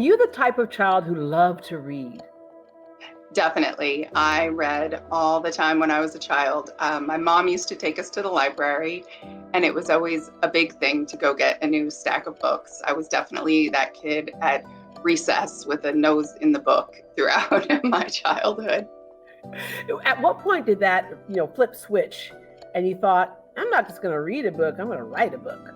you the type of child who loved to read? Definitely. I read all the time when I was a child. My mom used to take us to the library, and it was always a big thing to go get a new stack of books. I was definitely that kid at recess with a nose in the book throughout my childhood. At what point did that, flip switch and you thought, I'm not just going to read a book, I'm going to write a book?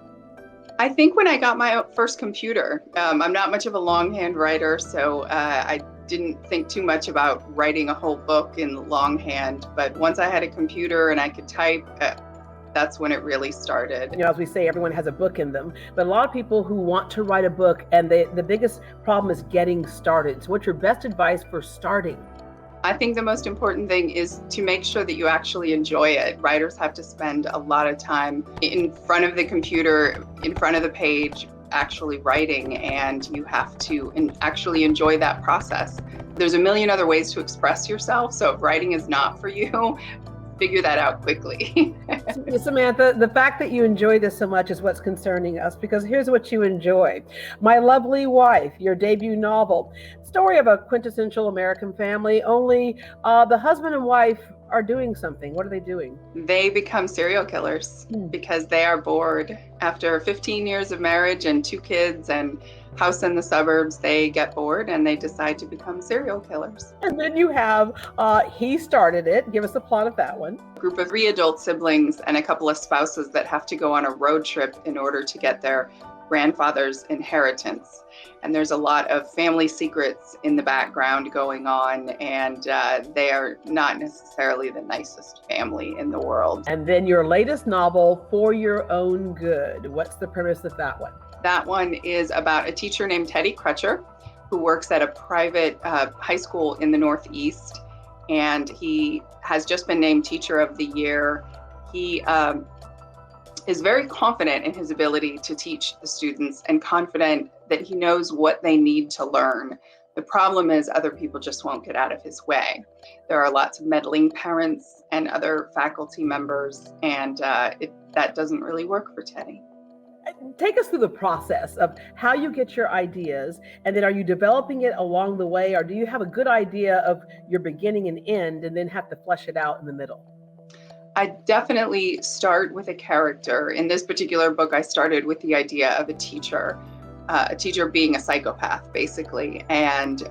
I think when I got my first computer, I'm not much of a longhand writer, so I didn't think too much about writing a whole book in longhand. But once I had a computer and I could type, that's when it really started. As we say, everyone has a book in them, but a lot of people who want to write a book, and the biggest problem is getting started. So what's your best advice for starting? I think the most important thing is to make sure that you actually enjoy it. Writers have to spend a lot of time in front of the computer, in front of the page, actually writing, and you have to actually enjoy that process. There's a million other ways to express yourself, so if writing is not for you, figure that out quickly. Samantha, the fact that you enjoy this so much is what's concerning us, because here's what you enjoy. My Lovely Wife, your debut novel, story of a quintessential American family, only the husband and wife are doing something. What are they doing? They become serial killers because they are bored. After 15 years of marriage and 2 kids and house in the suburbs, they get bored and they decide to become serial killers. And then you have He Started It. Give us the plot of that one. A group of 3 adult siblings and a couple of spouses that have to go on a road trip in order to get their grandfather's inheritance. And there's a lot of family secrets in the background going on, and they are not necessarily the nicest family in the world. And then your latest novel, For Your Own Good. What's the premise of that one? That one is about a teacher named Teddy Crutcher who works at a private high school in the Northeast, and he has just been named Teacher of the Year. He is very confident in his ability to teach the students and confident that he knows what they need to learn. The problem is other people just won't get out of his way. There are lots of meddling parents and other faculty members, and that doesn't really work for Teddy. Take us through the process of how you get your ideas, and then are you developing it along the way, or do you have a good idea of your beginning and end and then have to flesh it out in the middle? I definitely start with a character. In this particular book, I started with the idea of a teacher being a psychopath, basically, and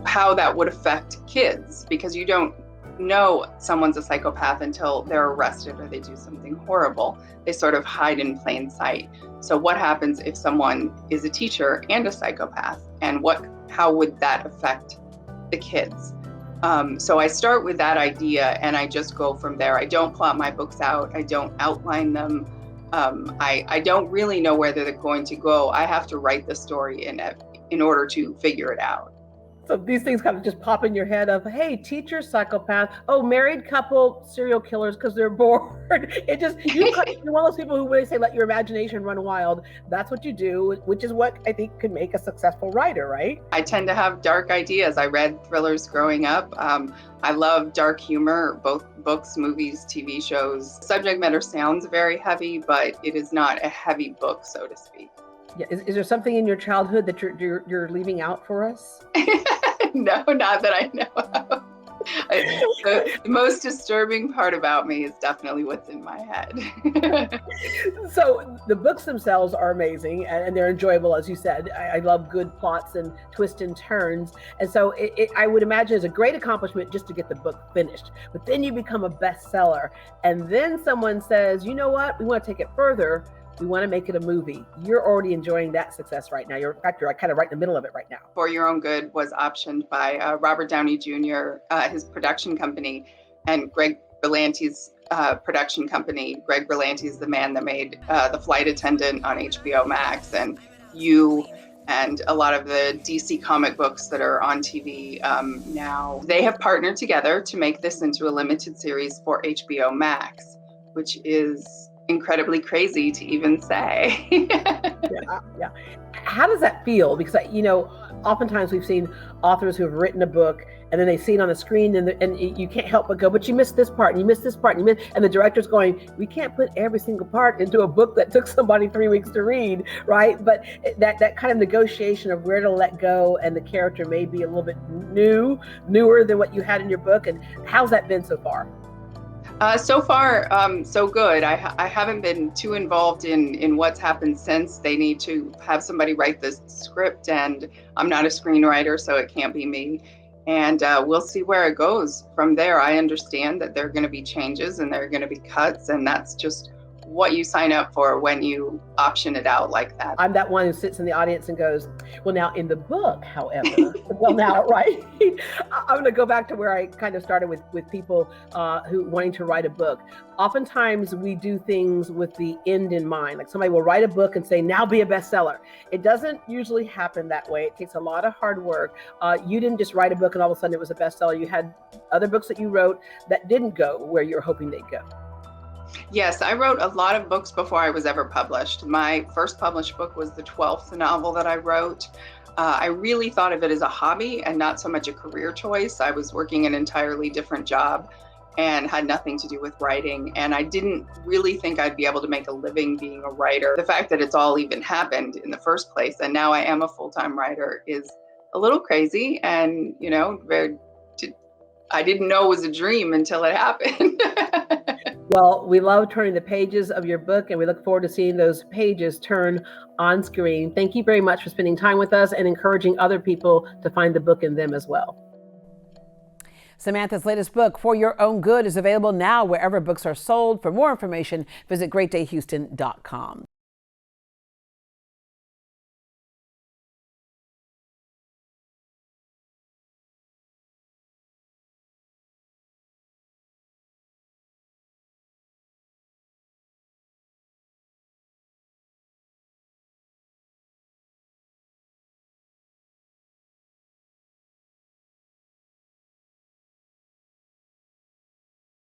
how that would affect kids, because you don't know someone's a psychopath until they're arrested or they do something horrible. They sort of hide in plain sight. So what happens if someone is a teacher and a psychopath, and how would that affect the kids? So I start with that idea and I just go from there. I don't plot my books out. I don't outline them. I don't really know where they're going to go. I have to write the story in order to figure it out. So these things kind of just pop in your head of, hey, teacher, psychopath, oh, married couple, serial killers because they're bored. You're one of those people who really say, let your imagination run wild. That's what you do, which is what I think could make a successful writer, right? I tend to have dark ideas. I read thrillers growing up. I love dark humor, both books, movies, TV shows. Subject matter sounds very heavy, but it is not a heavy book, so to speak. Yeah. Is there something in your childhood that you're leaving out for us? No, not that I know of. The most disturbing part about me is definitely what's in my head. So the books themselves are amazing and they're enjoyable, as you said. I love good plots and twists and turns. And so I would imagine it's a great accomplishment just to get the book finished. But then you become a bestseller. And then someone says, you know what, we want to take it further. We want to make it a movie. You're already enjoying that success right now. You're kind of right in the middle of it right now. For Your Own Good was optioned by Robert Downey Jr., his production company, and Greg Berlanti's production company. Greg Berlanti is the man that made The Flight Attendant on HBO Max, and You, and a lot of the DC comic books that are on TV now. They have partnered together to make this into a limited series for HBO Max, which is incredibly crazy to even say. Yeah. How does that feel? Because oftentimes we've seen authors who have written a book and then they see it on the screen and you can't help but go, but you missed this part and you missed this part and the director's going, we can't put every single part into a book that took somebody 3 weeks to read, right? But that kind of negotiation of where to let go, and the character may be a little bit newer than what you had in your book. And how's that been so far? So far, so good. I haven't been too involved in what's happened since. They need to have somebody write the script, and I'm not a screenwriter, so it can't be me. And we'll see where it goes from there. I understand that there are going to be changes and there are going to be cuts, and that's just what you sign up for when you option it out like that. I'm that one who sits in the audience and goes, well, now in the book, however, well, now, right? I'm going to go back to where I kind of started with people who wanting to write a book. Oftentimes we do things with the end in mind. Like somebody will write a book and say, now be a bestseller. It doesn't usually happen that way. It takes a lot of hard work. You didn't just write a book and all of a sudden it was a bestseller. You had other books that you wrote that didn't go where you were hoping they'd go. Yes, I wrote a lot of books before I was ever published. My first published book was the 12th novel that I wrote. I really thought of it as a hobby and not so much a career choice. I was working an entirely different job and had nothing to do with writing. And I didn't really think I'd be able to make a living being a writer. The fact that it's all even happened in the first place, and now I am a full-time writer, is a little crazy. And, you know, I didn't know it was a dream until it happened. Well, we love turning the pages of your book, and we look forward to seeing those pages turn on screen. Thank you very much for spending time with us and encouraging other people to find the book in them as well. Samantha's latest book, For Your Own Good, is available now wherever books are sold. For more information, visit greatdayhouston.com.